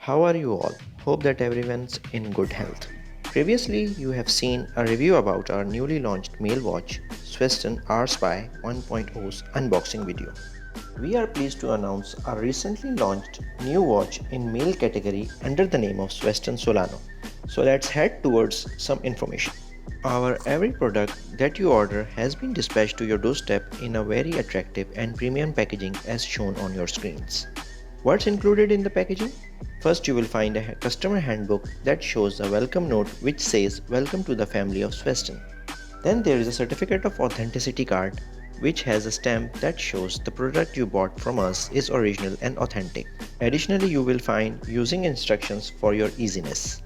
How are you all? Hope that everyone's in good health. Previously, you have seen a review about our newly launched male watch, Sveston Spy 1.0's unboxing video. We are pleased to announce our recently launched new watch in male category under the name of Sveston Solano. So let's head towards some information. Our every product that you order has been dispatched to your doorstep in a very attractive and premium packaging as shown on your screens. What's included in the packaging? First, you will find a customer handbook that shows a welcome note which says Welcome to the family of Sveston. Then there is a certificate of authenticity card which has a stamp that shows the product you bought from us is original and authentic. Additionally, you will find using instructions for your easiness.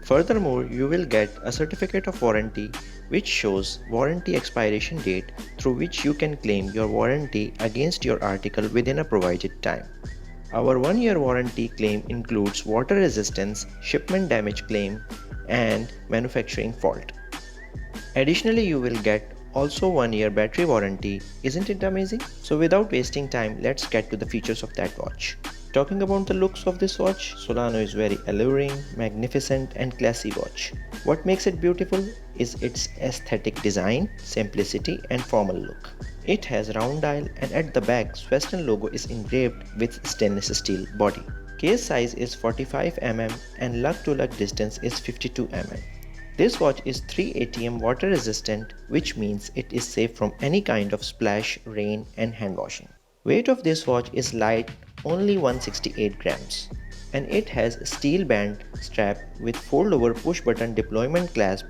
Furthermore, you will get a certificate of warranty which shows warranty expiration date through which you can claim your warranty against your article within a provided time. Our 1-year warranty claim includes water resistance, shipment damage claim, and manufacturing fault. Additionally, you will get also 1-year battery warranty. Isn't it amazing? So without wasting time, let's get to the features of that watch. Talking about the looks of this watch, Solano is very alluring, magnificent and classy watch. What makes it beautiful is its aesthetic design, simplicity and formal look. It has round dial and at the back Sveston logo is engraved with stainless steel body. Case size is 45 mm and lug to lug distance is 52 mm. This watch is 3 ATM water resistant, which means it is safe from any kind of splash, rain and hand washing. Weight of this watch is light, only 168 grams, and it has a steel band strap with fold over push button deployment clasp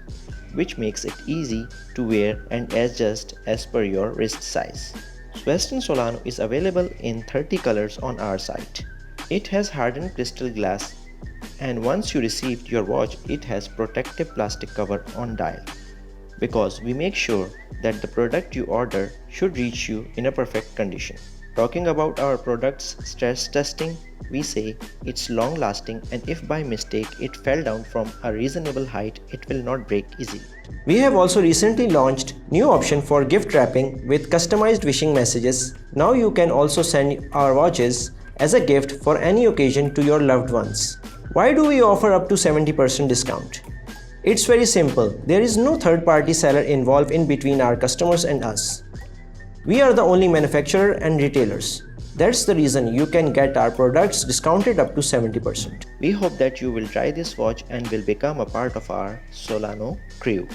which makes it easy to wear and adjust as per your wrist size. Sveston Solano is available in 30 colors on our site. It has hardened crystal glass, and once you received your watch, it has protective plastic cover on dial, because we make sure that the product you order should reach you in a perfect condition. Talking about our product's stress testing, we say it's long lasting, and if by mistake it fell down from a reasonable height, it will not break easily. We have also recently launched new option for gift wrapping with customized wishing messages. Now you can also send our watches as a gift for any occasion to your loved ones. Why do we offer up to 70% discount? It's very simple. There is no third-party seller involved in between our customers and us. We are the only manufacturer and retailers. That's the reason you can get our products discounted up to 70%. We hope that you will try this watch and will become a part of our Solano crew.